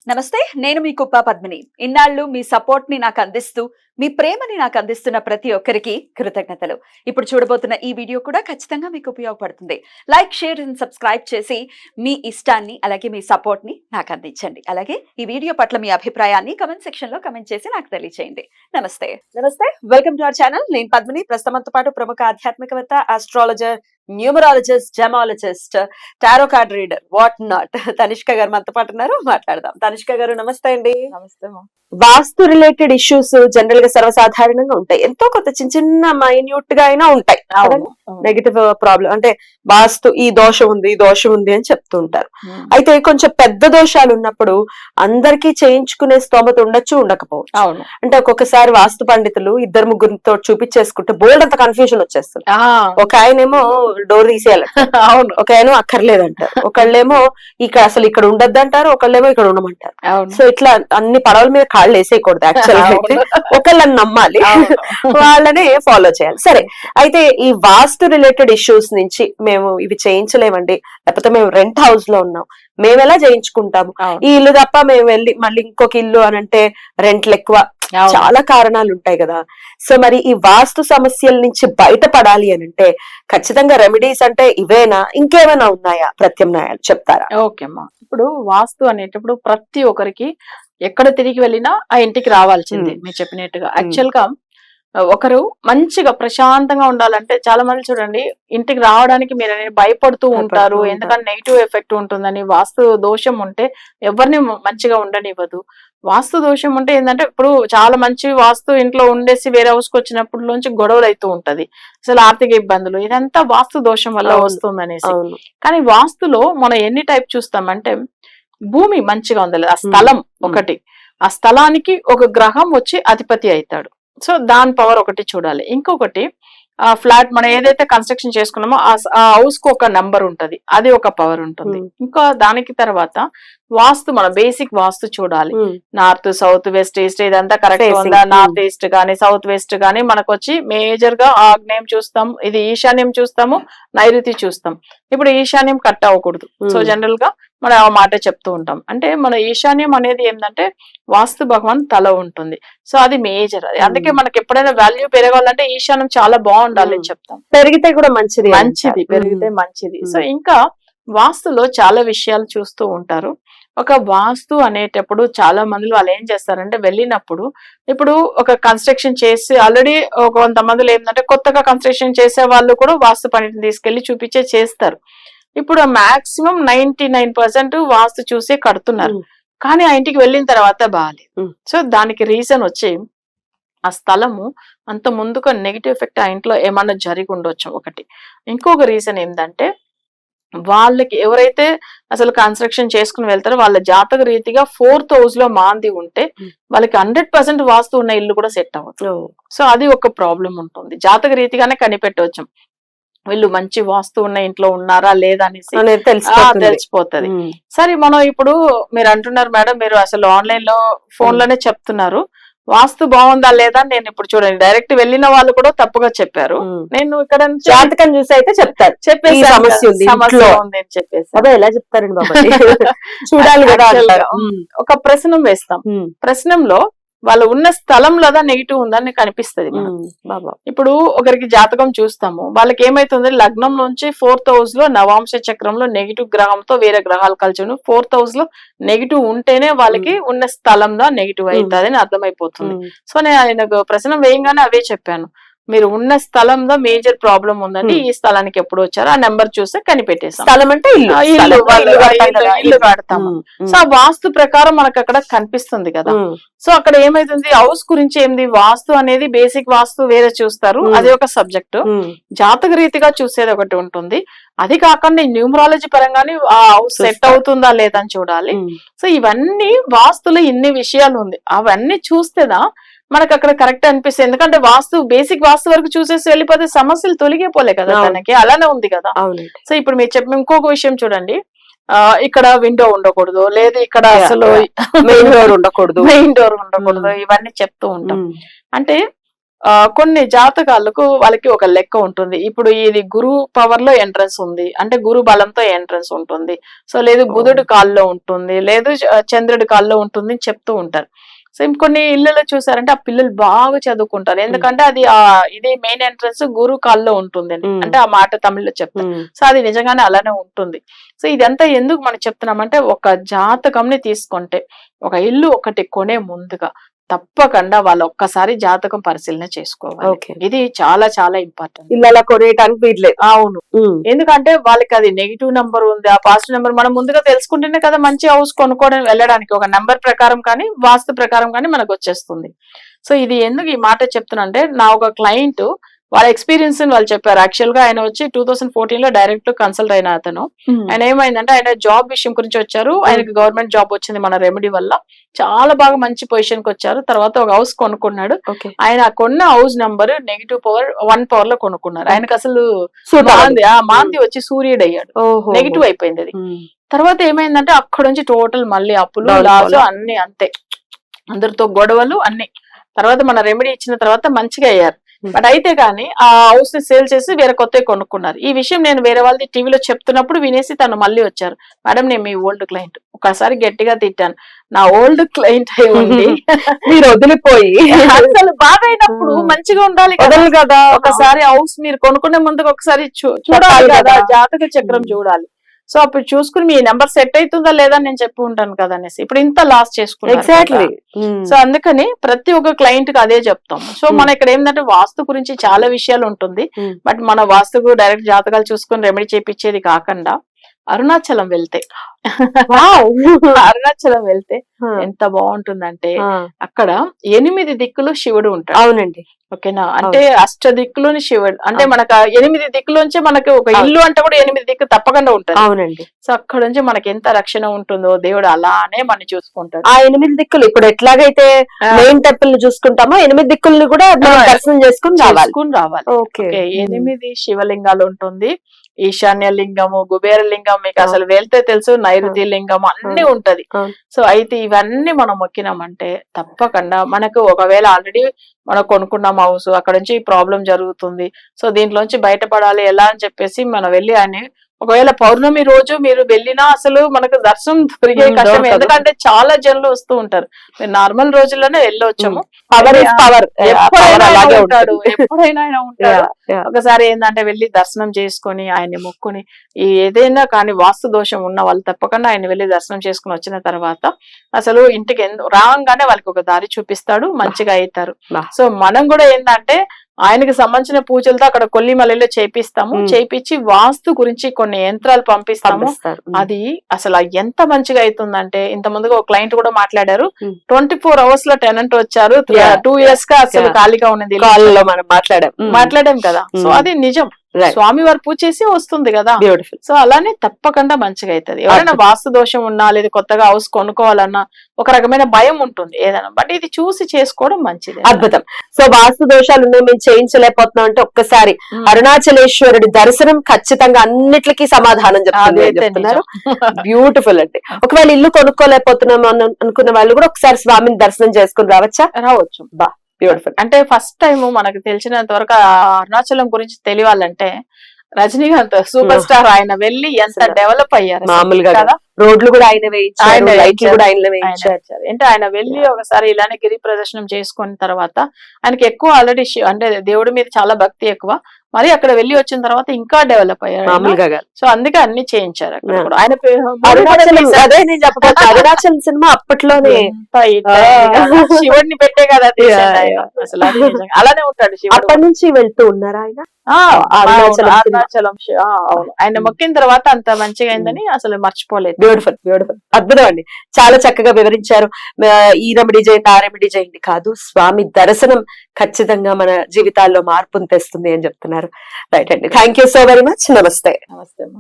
నమస్తే, నేను మీ కుప్ప పద్మిని. ఇన్నాళ్ళు మీ సపోర్ట్ ని నాకు అందిస్తూ, మీ ప్రేమని నాకు అందిస్తున్న ప్రతి ఒక్కరికి కృతజ్ఞతలు. ఇప్పుడు చూడబోతున్న ఈ వీడియో కూడా ఖచ్చితంగా మీకు ఉపయోగపడుతుంది. లైక్, షేర్ అండ్ సబ్స్క్రైబ్ చేసి మీ ఇష్టాన్ని అలాగే మీ సపోర్ట్ ని నాకు అందించండి. అలాగే ఈ వీడియో పట్ల మీ అభిప్రాయాన్ని కమెంట్ సెక్షన్ లో కమెంట్ చేసి నాకు తెలియజేయండి. నమస్తే. Welcome to our channel. నేను పద్మిని. ప్రస్తుతంతో పాటు ప్రముఖ ఆధ్యాత్మికవేత్త, astrologer, numerologist, gemmologist, tarot card reader, what not Tanishq గారు మనతో పాటు ఉన్నారు. మాట్లాడదాం. తనిష్క గారు నమస్తే అండి. నమస్తే మా. వాస్తు రిలేటెడ్ ఇష్యూస్ జనరల్ గా సర్వసాధారణంగా ఉంటాయి. ఎంతో కొంత చిన్న చిన్న మైన్యూట్ గా అయినా ఉంటాయి. నెగటివ్ ప్రాబ్లం అంటే వాస్తు ఈ దోషం ఉంది, ఈ దోషం ఉంది అని చెప్తూ ఉంటారు. అయితే కొంచెం పెద్ద దోషాలు ఉన్నప్పుడు అందరికీ చేయించుకునే స్తోమత ఉండొచ్చు, ఉండకపోవచ్చు. అవును. అంటే ఒక్కొక్కసారి వాస్తు పండితులు ఇద్దరు ముగ్గురితో చూపించేసుకుంటే బోల్డ్ అంత కన్ఫ్యూజన్ వచ్చేస్తుంది. ఒక ఆయనేమో డోర్ తీసేయాలి, అవును. ఒక ఆయన అక్కర్లేదంటారు, ఒకళ్ళేమో ఇక్కడ ఉండద్దు అంటారు, ఒకళ్ళేమో ఇక్కడ ఉండమంటారు. సో ఇట్లా అన్ని పడవల మీద కాళ్ళు వేసేయకూడదు. యాక్చువల్ అయితే ఒకళ్ళని నమ్మాలి, వాళ్ళనే ఫాలో చేయాలి. సరే, అయితే ఈ వాస్తు రిలేటెడ్ ఇష్యూస్ నుంచి మేము ఇవి చేయించలేమండి, లేకపోతే మేము రెంట్ హౌస్ లో ఉన్నాం, మేము ఎలా చేయించుకుంటాము, ఈ ఇల్లు తప్ప మేము వెళ్ళి మళ్ళీ ఇంకొక ఇల్లు అని అంటే రెంట్లు ఎక్కువ, చాలా కారణాలు ఉంటాయి కదా. సో మరి ఈ వాస్తు సమస్యల నుంచి బయటపడాలి అని అంటే ఖచ్చితంగా రెమెడీస్ అంటే ఇవేనా, ఇంకేమైనా ఉన్నాయా, ప్రత్యామ్నాయాలు చెప్తారా? ఓకే అమ్మా. ఇప్పుడు వాస్తు అనేటప్పుడు ప్రతి ఒక్కరికి ఎక్కడ తిరిగి వెళ్ళినా ఆ ఇంటికి రావాల్సిందే. మీరు చెప్పినట్టుగా యాక్చువల్ గా ఒకరు మంచిగా ప్రశాంతంగా ఉండాలంటే చాలా మంది చూడండి ఇంటికి రావడానికి మీరు భయపడుతూ ఉంటారు, ఎందుకంటే నెగిటివ్ ఎఫెక్ట్ ఉంటుందని. వాస్తు దోషం ఉంటే ఎవరిని మంచిగా ఉండనివ్వదు. వాస్తు దోషం ఉంటే ఏంటంటే ఇప్పుడు చాలా మంచి వాస్తు ఇంట్లో ఉండేసి వేరే హౌస్కి వచ్చినప్పుడు నుంచి గొడవలు అవుతూ ఉంటది, అసలు ఆర్థిక ఇబ్బందులు, ఇదంతా వాస్తు దోషం వల్ల వస్తుంది అనేసి. కానీ వాస్తులో మనం ఎన్ని టైప్ చూస్తామంటే భూమి మంచిగా ఉండాలి, ఆ స్థలం ఒకటి, ఆ స్థలానికి ఒక గ్రహం వచ్చి అధిపతి అవుతాడు. సో దాని పవర్ ఒకటి చూడాలి. ఇంకొకటి ఆ ఫ్లాట్ మనం ఏదైతే కన్స్ట్రక్షన్ చేసుకున్నామో ఆ హౌస్ కు ఒక నంబర్ ఉంటది, అది ఒక పవర్ ఉంటుంది. ఇంకా దానికి తర్వాత వాస్తు మన బేసిక్ వాస్తు చూడాలి. నార్త్, సౌత్, వెస్ట్, ఈస్ట్ ఇదంతా కరెక్ట్ ఉందా, నార్త్ ఈస్ట్ గానీ సౌత్ వెస్ట్ గానీ మనకు వచ్చి మేజర్ గా ఆగ్నేయం చూస్తాం, ఇది ఈశాన్యం చూస్తాము, నైరుతి చూస్తాం. ఇప్పుడు ఈశాన్యం కట్ అవ్వకూడదు. సో జనరల్ గా మనం ఆ మాట చెప్తూ ఉంటాం. అంటే మన ఈశాన్యం అనేది ఏంటంటే వాస్తు భగవాన్ తల ఉంటుంది. సో అది మేజర్. అందుకే మనకి ఎప్పుడైనా వాల్యూ పెరగాలంటే ఈశాన్యం చాలా బాగుండాలి అని చెప్తాం. పెరిగితే కూడా మంచిది, పెరిగితే మంచిది. సో ఇంకా వాస్తులో చాలా విషయాలు చూస్తూ ఉంటారు. ఒక వాస్తు అనేటప్పుడు చాలా మంది వాళ్ళు ఏం చేస్తారంటే వెళ్ళినప్పుడు ఇప్పుడు ఒక కన్స్ట్రక్షన్ చేసి ఆల్రెడీ కొంతమందిలో ఏంటంటే కొత్తగా కన్స్ట్రక్షన్ చేసే వాళ్ళు కూడా వాస్తు పనిని తీసుకెళ్లి చూపించే చేస్తారు. ఇప్పుడు మాక్సిమం 99% వాస్తు చూసే కడుతున్నారు, కానీ ఆ ఇంటికి వెళ్ళిన తర్వాత బాగాలేదు. సో దానికి రీజన్ వచ్చి ఆ స్థలము అంత ముందుగా నెగిటివ్ ఎఫెక్ట్ ఆ ఇంట్లో ఏమన్నా జరిగి ఉండొచ్చు ఒకటి. ఇంకొక రీజన్ ఏంటంటే వాళ్ళకి ఎవరైతే అసలు కన్స్ట్రక్షన్ చేసుకుని వెళ్తారో వాళ్ళ జాతక రీతిగా 4th హౌస్ లో మాంది ఉంటే వాళ్ళకి 100% వాస్తు ఉన్న ఇల్లు కూడా సెట్ అవ్వదు. సో అది ఒక ప్రాబ్లం ఉంటుంది. జాతక రీతిగానే కనిపెట్టవచ్చు వీళ్ళు మంచి వాస్తు ఉన్న ఇంట్లో ఉన్నారా లేదా అనేసి తెలిసిపోతుంది. సరే, మనం ఇప్పుడు మీరు అంటున్నారు మేడం, మీరు అసలు ఆన్లైన్ లో ఫోన్ లోనే చెప్తున్నారు వాస్తు బాగుందా లేదా. నేను ఇప్పుడు చూడండి డైరెక్ట్ వెళ్ళిన వాళ్ళు కూడా తప్పుగా చెప్పారు. నేను ఇక్కడ జాతకం చూసి అయితే చెప్తారు, చెప్పేసి సమస్య ఉంది అని చెప్పేసి ఎలా చెప్తారండి బాబా చూడాలి కదా. ఒక ప్రశ్న వేస్తాం, ప్రశ్నలో వాళ్ళు ఉన్న స్థలంలో నెగిటివ్ ఉందని కనిపిస్తుంది. ఇప్పుడు ఒకరికి జాతకం చూస్తాము, వాళ్ళకి ఏమైతుంది లగ్నం నుంచి 4th హౌస్ లో నవాంశ చక్రంలో నెగిటివ్ గ్రహంతో వేరే గ్రహాలు కలిసి 4th హౌస్ లో నెగిటివ్ ఉంటేనే వాళ్ళకి ఉన్న స్థలంలో నెగిటివ్ అవుతుంది అని అర్థమైపోతుంది. సో నేను ఆయనకు ప్రశ్న వేయంగానే అవే చెప్పాను, మీరు ఉన్న స్థలంలో మేజర్ ప్రాబ్లం ఉందండి, ఈ స్థలానికి ఎప్పుడు వచ్చారో ఆ నెంబర్ చూస్తే కనిపెట్టేస్తాం. స్థలం అంటే ఇల్లు కడతాము. సో ఆ వాస్తు ప్రకారం మనకు అక్కడ కనిపిస్తుంది కదా. సో అక్కడ ఏమైతుంది హౌస్ గురించి ఏంది, వాస్తు అనేది బేసిక్ వాస్తు వేరే చూస్తారు, అది ఒక సబ్జెక్ట్. జాతక రీతిగా చూసేది ఒకటి ఉంటుంది, అది కాకుండా న్యూమరాలజీ పరంగానే ఆ హౌస్ సెట్ అవుతుందా లేదని చూడాలి. సో ఇవన్నీ వాస్తులో ఇన్ని విషయాలు ఉంది, అవన్నీ చూస్తేనా మనకు అక్కడ కరెక్ట్ అనిపిస్తుంది. ఎందుకంటే వాస్తు బేసిక్ వాస్తు వరకు చూసేసి వెళ్ళిపోతే సమస్యలు తొలగిపోలే కదా తనకి, అలానే ఉంది కదా. సో ఇప్పుడు మీరు చెప్పిన ఇంకొక విషయం చూడండి, ఇక్కడ విండో ఉండకూడదు, లేదు ఇక్కడ అసలు మెయిన్ డోర్ ఉండకూడదు, ఇవన్నీ చెప్తూ ఉంటాం. అంటే కొన్ని జాతకాలకు వాళ్ళకి ఒక లెక్క ఉంటుంది. ఇప్పుడు ఇది గురు పవర్ లో ఎంట్రన్స్ ఉంది అంటే గురు బలంతో ఎంట్రన్స్ ఉంటుంది, సో లేదు బుధుడు కాల్లో ఉంటుంది, లేదు చంద్రుడి కాల్లో ఉంటుంది అని చెప్తూ ఉంటారు. సో ఇంకొన్ని ఇళ్ళలో చూసారంటే ఆ పిల్లలు బాగా చదువుకుంటారు, ఎందుకంటే అది ఇది మెయిన్ ఎంట్రన్స్ గురు కాల్లో ఉంటుంది అంటే ఆ మాట తమిళ్లో చెప్తారు. సో అది నిజంగానే అలానే ఉంటుంది. సో ఇదంతా ఎందుకు మనం చెప్తున్నామంటే ఒక జాతకంని తీసుకుంటే ఒక ఇల్లు ఒకటి కొనే ముందుగా తప్పకుండా వాళ్ళు ఒక్కసారి జాతకం పరిశీలన చేసుకోవాలి. ఇది చాలా చాలా ఇంపార్టెంట్. ఇళ్ళ కొనేయడానికి వీట్లేదు. అవును, ఎందుకంటే వాళ్ళకి అది నెగిటివ్ నెంబర్ ఉంది, ఆ పాజిటివ్ నెంబర్ మనం ముందుగా తెలుసుకుంటేనే కదా మంచి హౌస్ కొనుక్కోవడం వెళ్ళడానికి ఒక నెంబర్ ప్రకారం కానీ వాస్తు ప్రకారం కానీ మనకు వచ్చేస్తుంది. సో ఇది ఎందుకు ఈ మాట చెప్తున్నా అంటే నా ఒక క్లయింట్ వాళ్ళ ఎక్స్పీరియన్స్ వాళ్ళు చెప్పారు. యాక్చువల్ గా ఆయన వచ్చి 2014 లో డైరెక్ట్ కన్సల్ట్ అయిన అతను. ఆయన ఏమైందంటే ఆయన జాబ్ విషయం గురించి వచ్చారు, ఆయనకి గవర్నమెంట్ జాబ్ వచ్చింది మన రెమెడీ వల్ల, చాలా బాగా మంచి పొజిషన్ కి వచ్చారు. తర్వాత ఒక హౌస్ కొనుక్కున్నాడు. ఆయన కొన్న house number negative power 1 power లో కొనుక్కున్నారు. ఆయనకు అసలు మాంది వచ్చి సూర్యుడు అయ్యాడు, నెగిటివ్ అయిపోయింది అది. తర్వాత ఏమైందంటే అక్కడ నుంచి టోటల్ మళ్ళీ అప్పులు లాస్ అన్ని అంతే, అందరితో గొడవలు అన్ని. తర్వాత మన రెమెడీ ఇచ్చిన తర్వాత మంచిగా అయ్యారు. బట్ అయితే కానీ ఆ హౌస్ ని సేల్ చేసి వేరే కొత్తవి కొనుక్కున్నారు. ఈ విషయం నేను వేరే వాళ్ళది టీవీలో చెప్తున్నప్పుడు వినేసి తను మళ్ళీ వచ్చారు, మేడం నేను మీ ఓల్డ్ క్లయింట్. ఒకసారి గట్టిగా తిట్టాను, నా ఓల్డ్ క్లయింట్ అయి ఉండి మీరు వదిలిపోయి అసలు బాగా అయినప్పుడు మంచిగా ఉండాలి కదా, ఒకసారి హౌస్ మీరు కొనుక్కునే ముందుకు ఒకసారి చూడాలి కదా, జాతక చక్రం చూడాలి. సో అప్పుడు చూసుకుని మీ నెంబర్ సెట్ అవుతుందా లేదా నేను చెప్పి ఉంటాను కదా అనేసి ఇప్పుడు ఇంత లాస్ చేసుకున్నాను. ఎగ్జాక్ట్లీ. సో అందుకని ప్రతి ఒక్క క్లయింట్ కి అదే చెప్తాం. సో మన ఇక్కడ ఏంటంటే వాస్తు గురించి చాలా విషయాలు ఉంటుంది, బట్ మన వాస్తుకు డైరెక్ట్ జాతకాలు చూసుకుని రెమెడీ చేపించేది కాకుండా అరుణాచలం వెళ్తే అరుణాచలం వెళ్తే ఎంత బాగుంటుందంటే అక్కడ 8 దిక్కులు శివుడు ఉంటాడు. అవునండి, ఓకేనా, అంటే అష్ట దిక్కులోని శివుడు అంటే మనకు 8 దిక్కులోంచి మనకి ఒక ఇల్లు అంటే కూడా 8 దిక్కు తప్పకుండా ఉంటుంది. అవునండి. సో అక్కడ నుంచి మనకి ఎంత రక్షణ ఉంటుందో దేవుడు అలానే మనం చూసుకుంటాడు. ఆ 8 దిక్కులు ఇప్పుడు ఎట్లాగైతే మెయిన్ టెంపుల్ ని చూసుకుంటామో 8 దిక్కుల్ని కూడా దర్శనం చేసుకుని రావాలి. 8 శివలింగాలు ఉంటుంది, ఈశాన్య లింగము, కుబేర లింగం, మీకు అసలు వెళ్తే తెలుసు, నైరుతి లింగం అన్ని ఉంటది. సో అయితే ఇవన్నీ మనం మొక్కినామంటే తప్పకుండా మనకు ఒకవేళ ఆల్రెడీ మనం కొనుక్కున్నాం హౌస్, అక్కడ నుంచి ప్రాబ్లం జరుగుతుంది, సో దీంట్లోంచి బయటపడాలి ఎలా అని చెప్పేసి మనం వెళ్ళి అని ఒకవేళ పౌర్ణమి రోజు మీరు వెళ్ళినా అసలు మనకు దర్శనం దొరికే కష్టం, ఎందుకంటే చాలా జనులు వస్తూ ఉంటారు. మీరు నార్మల్ రోజుల్లోనే వెళ్ళొచ్చాము, ఎప్పుడైనా ఆయన ఉంటాడు. ఒకసారి ఏంటంటే వెళ్ళి దర్శనం చేసుకొని ఆయన్ని మొక్కుని ఏదైనా కానీ వాస్తు దోషం ఉన్న వాళ్ళు తప్పకుండా ఆయన వెళ్ళి దర్శనం చేసుకుని వచ్చిన తర్వాత అసలు ఇంటికి రాగానే వాళ్ళకి ఒక దారి చూపిస్తాడు, మంచిగా అవుతారు. సో మనం కూడా ఏంటంటే ఆయనకి సంబంధించిన పూజలతో అక్కడ కొల్లిమలలో చేపిస్తాము, చేపించి వాస్తు గురించి కొన్ని యంత్రాలు పంపిస్తాము. అది అసలు ఎంత మంచిగా అవుతుందంటే ఇంత ముందుగా ఒక క్లయింట్ కూడా మాట్లాడారు, 24 hours లో టెనెంట్ వచ్చారు, 2 years గా అసలు ఖాళీగా ఉన్నది మాట్లాడాం కదా. సో అది నిజం, స్వామి వారు పూజ చేసి వస్తుంది కదా. బ్యూటిఫుల్. సో అలానే తప్పకుండా మంచిగా అవుతుంది. ఎవరైనా వాస్తు దోషం ఉన్నా లేదా కొత్తగా హౌస్ కొనుక్కోవాలన్నా ఒక రకమైన భయం ఉంటుంది ఏదైనా, బట్ ఇది చూసి చేసుకోవడం మంచిది. అద్భుతం. సో వాస్తు దోషాలు ఉన్నాయి మేము చేయించలేకపోతున్నాం అంటే ఒక్కసారి అరుణాచలేశ్వరుడి దర్శనం ఖచ్చితంగా అన్నిటికీ సమాధానం చెప్తున్నారు. బ్యూటిఫుల్ అండి. ఒకవేళ ఇల్లు కొనుక్కోలేకపోతున్నాం అనుకున్న వాళ్ళు కూడా ఒకసారి స్వామిని దర్శనం చేసుకుని రావచ్చు. బ్యూటిఫుల్. అంటే ఫస్ట్ టైం మనకు తెలిసినంత వరకు అరుణాచలం గురించి తెలియాలంటే రజనీకాంత్ సూపర్ స్టార్ ఆయన వెళ్ళి ఎంత డెవలప్ అయ్యారు. మామూలుగా కదా, రోడ్లు కూడా ఆయన వేయించారు, లైట్లు కూడా ఆయన వేయించారు. అంటే ఆయన వెళ్ళి ఒకసారి ఇలానే గిరి ప్రదర్శనం చేసుకున్న తర్వాత ఆయనకి ఎక్కువ ఆల్రెడీ అంటే దేవుడి మీద చాలా భక్తి ఎక్కువ, మరి అక్కడ వెళ్ళి వచ్చిన తర్వాత ఇంకా డెవలప్ అయ్యారు. సో అందుకే అన్ని చేయించారు అక్కడ. ఆయన అరుణాచలం సినిమా అప్పట్లోనే శివుడిని పెట్టే కదా అసలు అలానే ఉంటాడు శివుడు. అప్పటి నుంచి వెళ్తూ ఉన్నారు ఆయన అరుణాచలం. అవును, ఆయన మొక్కిన తర్వాత అంత మంచిగా అయిందని అసలు మర్చిపోలేదు. బ్యూటిఫుల్, బ్యూటిఫుల్, అద్భుతం అండి. చాలా చక్కగా వివరించారు. ఈ రెమెడీ చేయండి, ఆ రెమెడీ చేయండి కాదు, స్వామి దర్శనం ఖచ్చితంగా మన జీవితాల్లో మార్పును తెస్తుంది అని చెప్తున్నారు. రైట్ అండి, thank you so very much. నమస్తే. నమస్తే అమ్మా.